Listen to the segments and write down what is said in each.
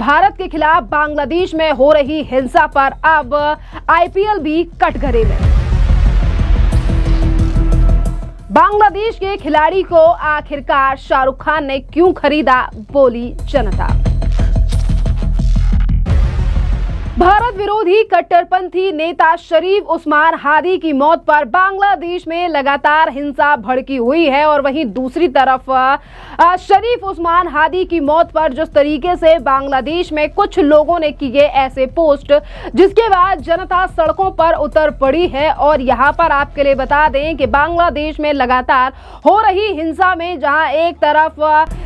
भारत के खिलाफ बांग्लादेश में हो रही हिंसा पर अब आईपीएल भी कटघरे में। बांग्लादेश के खिलाड़ी को आखिरकार शाहरुख खान ने क्यों खरीदा, बोली जनता। भारत विरोधी कट्टरपंथी नेता शरीफ उस्मान हादी की मौत पर बांग्लादेश में लगातार हिंसा भड़की हुई है और वहीं दूसरी तरफ शरीफ उस्मान हादी की मौत पर जिस तरीके से बांग्लादेश में कुछ लोगों ने किए ऐसे पोस्ट, जिसके बाद जनता सड़कों पर उतर पड़ी है। और यहां पर आपके लिए बता दें कि बांग्लादेश में लगातार हो रही हिंसा में जहां एक तरफ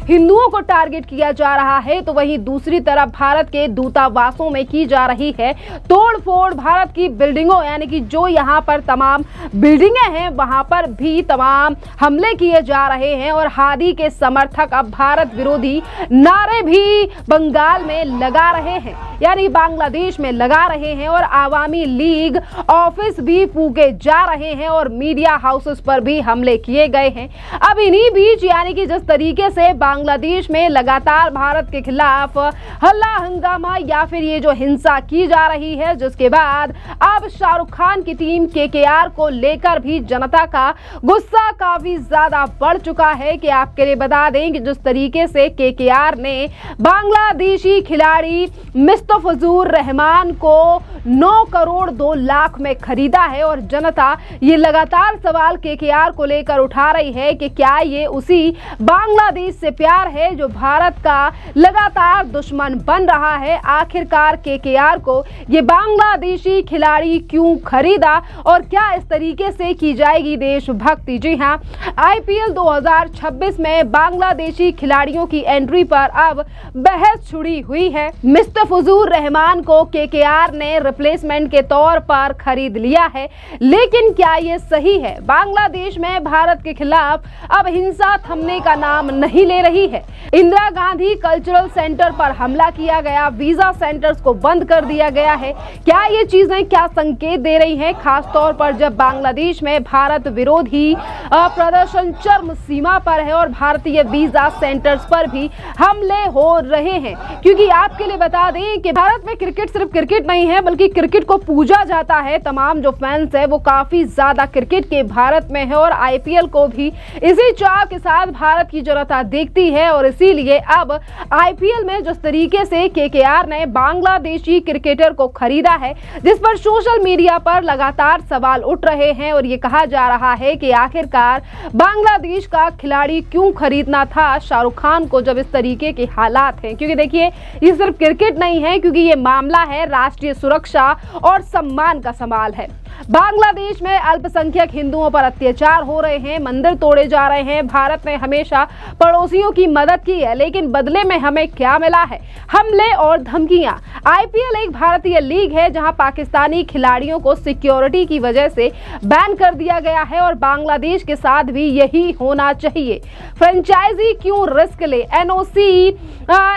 हिंदुओं को टारगेट किया जा रहा है तो वहीं दूसरी तरफ भारत के दूतावासों में की जा रही है तोड़फोड़। भारत की बिल्डिंगों यानी कि जो यहां पर तमाम बिल्डिंगें हैं वहां पर भी तमाम हमले किए जा रहे हैं और हादी के समर्थक अब भारत विरोधी नारे भी बंगाल में लगा रहे हैं, यानी बांग्लादेश में लगा रहे हैं और आवामी लीग ऑफिस भी फूके जा रहे हैं और मीडिया हाउसेस पर भी हमले किए गए हैं। अब इन्हीं बीच यानी कि जिस तरीके से बांग्लादेश में लगातार भारत के खिलाफ हल्ला हंगामा या फिर ये जो हिंसा की जा रही है, जिसके बाद अब शाहरुख खान की टीम केकेआर को लेकर भी जनता का गुस्सा काफी ज्यादा बढ़ चुका है। कि आपके लिए बता दें कि जिस तरीके से केकेआर ने बांग्लादेशी खिलाड़ी मुस्तफिजुर रहमान को 9 करोड़ 2 लाख में खरीदा है और जनता ये लगातार सवाल केकेआर को लेकर उठा रही है कि क्या ये उसी बांग्लादेश से प्यार है जो भारत का लगातार दुश्मन बन रहा है। आखिरकार केकेआर को ये बांग्लादेशी खिलाड़ी क्यों खरीदा और क्या इस तरीके से की जाएगी देशभक्ति। जी हां, आईपीएल 2026 में बांग्लादेशी खिलाड़ियों की एंट्री पर अब बहस छुड़ी हुई है। मुस्तफिजुर रहमान को केकेआर ने रिप्लेसमेंट के तौर पर खरीद लिया है, लेकिन क्या ये सही है? बांग्लादेश में भारत के खिलाफ अब हिंसा थमने का नाम नहीं ले रही है। इंदिरा गांधी कल्चरल सेंटर पर हमला किया गया, वीजा सेंटर्स को बंद कर दिया गया है। क्या ये चीजें क्या संकेत दे रही हैं, खास तौर पर जब बांग्लादेश में भारत विरोधी प्रदर्शन चरम सीमा पर है और भारतीय वीजा सेंटर्स पर भी हमले हो रहे हैं। क्योंकि आपके लिए बता दें कि भारत में क्रिकेट सिर्फ क्रिकेट नहीं है बल्कि क्रिकेट को पूजा जाता है। तमाम जो फैंस है वो काफी ज्यादा क्रिकेट के भारत में है और आईपीएल को भी इसी चाव के साथ भारत की जनता देखती है और इसीलिए अब आईपीएल में जिस तरीके से केकेआर ने बांग्लादेशी क्रिकेटर को खरीदा है, जिस पर सोशल मीडिया पर लगातार सवाल उठ रहे हैं और ये कहा जा रहा है कि आखिरकार बांग्लादेश का खिलाड़ी क्यों खरीदना था शाहरुख खान को जब इस तरीके के हालात हैं। क्योंकि देखिए ये सिर्फ क्रिकेट नहीं है, क्योंकि ये मामला है राष्ट्रीय सुरक्षा और सम्मान का सवाल है। बांग्लादेश में अल्पसंख्यक हिंदुओं पर अत्याचार हो रहे हैं, मंदिर तोड़े जा रहे हैं। भारत ने हमेशा पड़ोसियों की मदद की है, लेकिन बदले में हमें क्या मिला है? हमले और धमकियां। आईपीएल एक भारतीय लीग है जहां पाकिस्तानी खिलाड़ियों को सिक्योरिटी की वजह से बैन कर दिया गया है और बांग्लादेश के साथ भी यही होना चाहिए। फ्रेंचाइजी क्यों रिस्क ले? एनओसी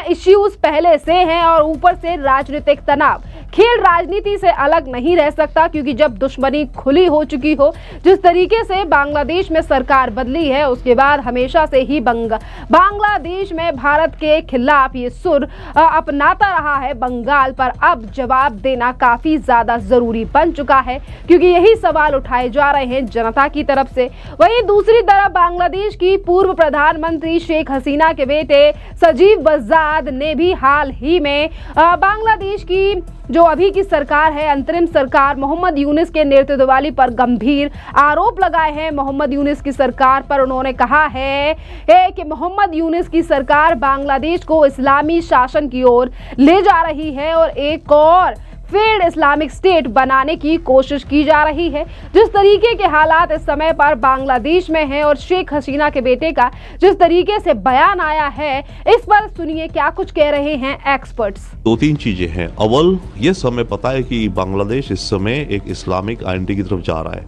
इश्यूज पहले से हैं और ऊपर से राजनीतिक तनाव। खेल राजनीति से अलग नहीं रह सकता, क्योंकि जब दुश्मनी खुली हो चुकी हो, जिस तरीके से बांग्लादेश में सरकार बदली है उसके बाद हमेशा से ही बांग्लादेश में भारत के खिलाफ ये सुर अपनाता रहा है बंगाल पर। अब जवाब देना काफी ज्यादा जरूरी बन चुका है, क्योंकि यही सवाल उठाए जा रहे हैं जनता की तरफ से। वहीं दूसरी तरफ बांग्लादेश की पूर्व प्रधानमंत्री शेख हसीना के बेटे सजीव बज़दाद ने भी हाल ही में बांग्लादेश की जो अभी की सरकार है, अंतरिम सरकार मोहम्मद यूनुस के नेतृत्व वाली पर गंभीर आरोप लगाए हैं। मोहम्मद यूनुस की सरकार पर उन्होंने कहा है कि मोहम्मद यूनुस की सरकार बांग्लादेश को इस्लामी शासन की ओर ले जा रही है और एक और फेड इस्लामिक स्टेट बनाने की कोशिश की जा रही है। जिस तरीके के हालात इस समय पर बांग्लादेश में हैं और शेख हसीना के बेटे का जिस तरीके से बयान आया है, इस पर सुनिए क्या कुछ कह रहे हैं एक्सपर्ट्स। 2-3 चीजें हैं। अव्वल, ये समय पता है कि बांग्लादेश इस समय एक इस्लामिक आइडेंटिटी की तरफ जा रहा है,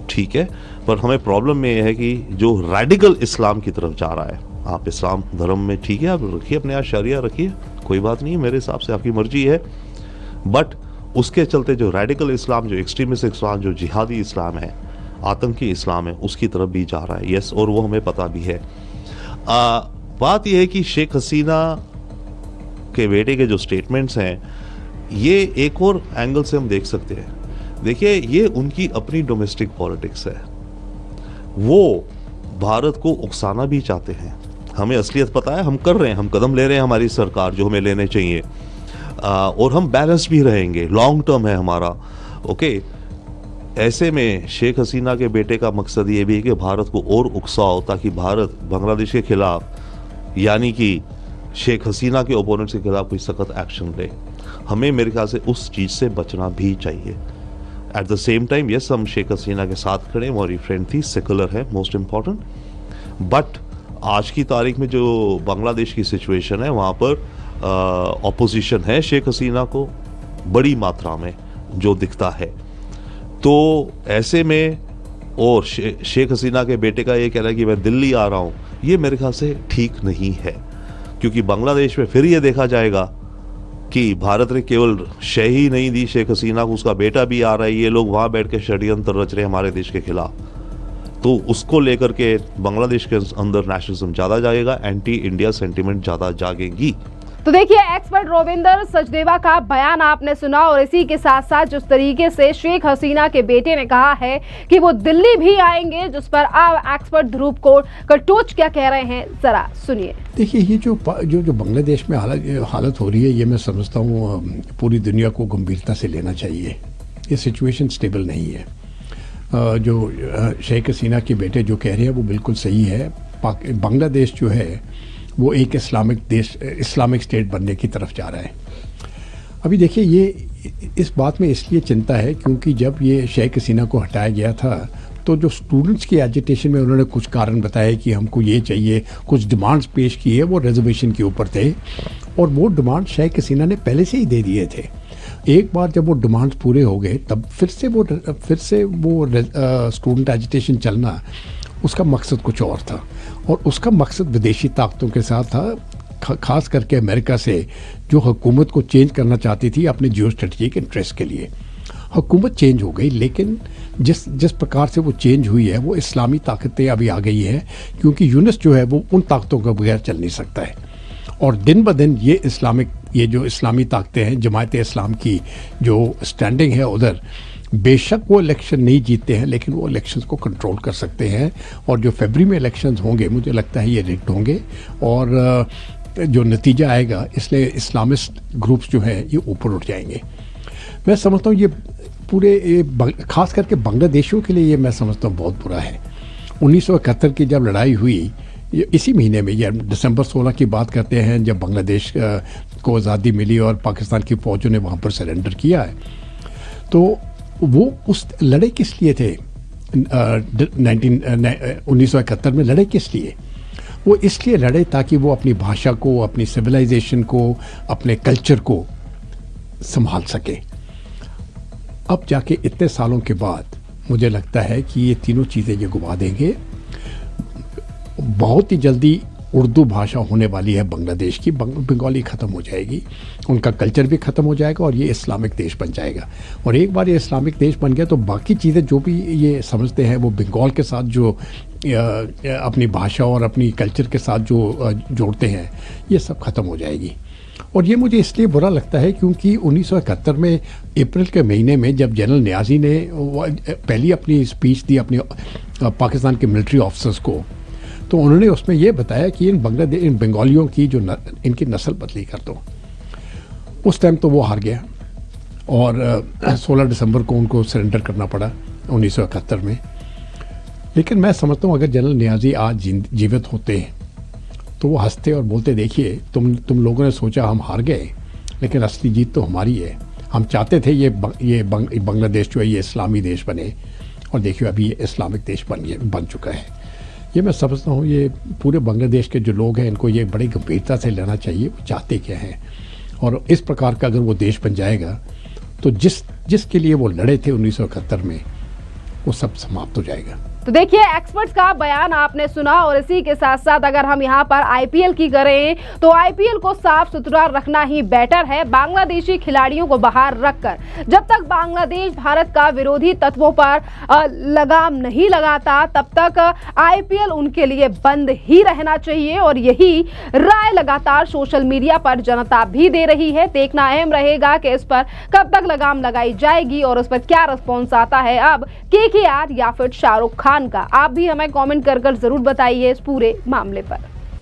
ठीक है, पर हमें प्रॉब्लम में है कि जो रेडिकल इस्लाम की तरफ जा रहा है। आप इस्लाम धर्म में ठीक है, आप रखिए अपने यहाँ शरिया रखिए, कोई बात नहीं है, मेरे हिसाब से आपकी मर्जी है, बट उसके चलते जो रेडिकल इस्लाम, जो एक्सट्रीमिस्ट इस्लाम, जो जिहादी इस्लाम है, आतंकी इस्लाम है, उसकी तरफ भी जा रहा है। यस, और वो हमें पता भी है। बात यह है कि शेख हसीना के बेटे के जो स्टेटमेंट्स हैं, ये एक और एंगल से हम देख सकते हैं। देखिए, ये उनकी अपनी डोमेस्टिक पॉलिटिक्स है। वो भारत को उकसाना भी चाहते हैं। हमें असलियत पता है, हम कर रहे हैं, हम कदम ले रहे हैं, हमारी सरकार जो हमें लेने चाहिए, और हम बैलेंस भी रहेंगे, लॉन्ग टर्म है हमारा। ओके, ऐसे में शेख हसीना के बेटे का मकसद ये भी है कि भारत को और उकसाओ, ताकि भारत बांग्लादेश के खिलाफ, यानी कि शेख हसीना के ओपोनेंट्स के खिलाफ कोई सख्त एक्शन ले। हमें मेरे ख्याल से उस चीज़ से बचना भी चाहिए। At the same time yes, हम शेख हसीना के साथ खड़े, हमारी फ्रेंड थी, सेकुलर है, मोस्ट इम्पॉर्टेंट। बट आज की तारीख में जो बांग्लादेश की सिचुएशन है, वहाँ पर ऑपोजिशन है शेख हसीना को बड़ी मात्रा में जो दिखता है। तो ऐसे में और शेख हसीना के बेटे का ये कहना है कि मैं दिल्ली आ रहा हूँ, ये मेरे ख्याल से ठीक नहीं है। क्योंकि बांग्लादेश में फिर ये देखा जाएगा कि भारत ने केवल शह ही नहीं दी शेख हसीना को, उसका बेटा भी आ रहा है, ये लोग वहाँ बैठ के षड्यंत्र रच रहे हैं हमारे देश के खिलाफ। तो उसको लेकर के बांग्लादेश के अंदर नेशनलिज्म ज़्यादा जाएगा, एंटी इंडिया सेंटिमेंट ज़्यादा जागेगी। तो देखिए, एक्सपर्ट रोविंदर सचदेवा का बयान आपने सुना, और इसी के साथ साथ जिस तरीके से शेख हसीना के बेटे ने कहा है कि वो दिल्ली भी आएंगे, जिस पर आप एक्सपर्ट ध्रुव कटोच क्या कह रहे हैं, जरा सुनिए। देखिए, ये जो बांग्लादेश में हालत हो रही है, ये मैं समझता हूँ पूरी दुनिया को गंभीरता से लेना चाहिए। ये सिचुएशन स्टेबल नहीं है। जो शेख हसीना के बेटे जो कह रहे हैं वो बिल्कुल सही है। बांग्लादेश जो है वो एक इस्लामिक स्टेट बनने की तरफ जा रहा है। अभी देखिए, ये इस बात में इसलिए चिंता है क्योंकि जब ये शेख हसीना को हटाया गया था, तो जो स्टूडेंट्स की एजिटेशन में उन्होंने कुछ कारण बताए कि हमको ये चाहिए, कुछ डिमांड्स पेश किए, वो रिजर्वेशन के ऊपर थे, और वो डिमांड शेख हसीना ने पहले से ही दे दिए थे। एक बार जब वो डिमांड्स पूरे हो गए, तब फिर से वो स्टूडेंट एजिटेशन चलना, उसका मकसद कुछ और था, और उसका मकसद विदेशी ताकतों के साथ था, खास करके अमेरिका से, जो हुकूमत को चेंज करना चाहती थी अपने जियो स्ट्रेटजिक इंटरेस्ट के लिए। हुकूमत चेंज हो गई, लेकिन जिस प्रकार से वो चेंज हुई है, वो इस्लामी ताकतें अभी आ गई हैं, क्योंकि यूनिस जो है वो उन ताकतों के बगैर चल नहीं सकता है। और दिन ब दिन ये जो इस्लामी ताकतें हैं, जमायत इस्लाम की जो स्टैंडिंग है उधर, बेशक वो इलेक्शन नहीं जीतते हैं, लेकिन वो इलेक्शंस को कंट्रोल कर सकते हैं। और जो फरवरी में इलेक्शंस होंगे, मुझे लगता है ये रिग्ड होंगे, और जो नतीजा आएगा, इसलिए इस्लामिस्ट ग्रुप्स जो हैं ये ऊपर उठ जाएंगे। मैं समझता हूँ ये पूरे खास करके बांग्लादेशियों के लिए ये मैं समझता हूँ बहुत बुरा है। 1971 की जब लड़ाई हुई, इसी महीने में, या दिसंबर 16 की बात करते हैं, जब बांग्लादेश को आज़ादी मिली और पाकिस्तान की फ़ौजों ने वहाँ पर सरेंडर किया है, तो वो उस लड़े किस लिए थे? 1971 में लड़े किस लिए? वो इसलिए लड़े ताकि वो अपनी भाषा को, अपनी सिविलाइजेशन को, अपने कल्चर को संभाल सके। अब जाके इतने सालों के बाद मुझे लगता है कि ये तीनों चीज़ें ये गुमा देंगे। बहुत ही जल्दी उर्दू भाषा होने वाली है बांग्लादेश की, बंगाली ख़त्म हो जाएगी, उनका कल्चर भी ख़त्म हो जाएगा, और ये इस्लामिक देश बन जाएगा। और एक बार ये इस्लामिक देश बन गया तो बाकी चीज़ें जो भी ये समझते हैं, वो बंगाल के साथ जो अपनी भाषा और अपनी कल्चर के साथ जो जोड़ते हैं, ये सब ख़त्म हो जाएगी। और ये मुझे इसलिए बुरा लगता है क्योंकि 1971 में अप्रैल के महीने में जब जनरल नियाज़ी ने पहली अपनी स्पीच दी अपने पाकिस्तान के मिलिट्री ऑफिसर्स को, तो उन्होंने उसमें ये बताया कि इन बंगालियों की जो इनकी नस्ल बदली कर दो। उस टाइम तो वो हार गया, और 16 दिसंबर को उनको सरेंडर करना पड़ा 1971 में। लेकिन मैं समझता हूँ अगर जनरल नियाज़ी आज जीवित होते हैं तो वो हंसते और बोलते, देखिए तुम लोगों ने सोचा हम हार गए, लेकिन असली जीत तो हमारी है। हम चाहते थे ये बांग्लादेश जो है ये इस्लामी देश बने, और देखिए अभी ये इस्लामिक देश बन चुका है। ये मैं समझता हूँ ये पूरे बांग्लादेश के जो लोग हैं, इनको ये बड़ी गंभीरता से लेना चाहिए, वो चाहते क्या हैं। और इस प्रकार का अगर वो देश बन जाएगा तो जिसके लिए वो लड़े थे 1971 में, वो सब समाप्त हो जाएगा। तो देखिए, एक्सपर्ट्स का बयान आपने सुना और इसी के साथ साथ अगर हम यहाँ पर आईपीएल की करें तो आईपीएल को साफ सुथरा रखना ही बेटर है, बांग्लादेशी खिलाड़ियों को बाहर रखकर। जब तक बांग्लादेश भारत का विरोधी तत्वों पर लगाम नहीं लगाता तब तक आईपीएल उनके लिए बंद ही रहना चाहिए और यही राय लगातार सोशल मीडिया पर जनता भी दे रही है। देखना अहम रहेगा कि इस पर कब तक लगाम लगाई जाएगी और उस पर क्या रिस्पॉन्स आता है अब केकेआर या फिर शाहरुख खान का। आप भी हमें कमेंट कर जरूर बताइए इस पूरे मामले पर।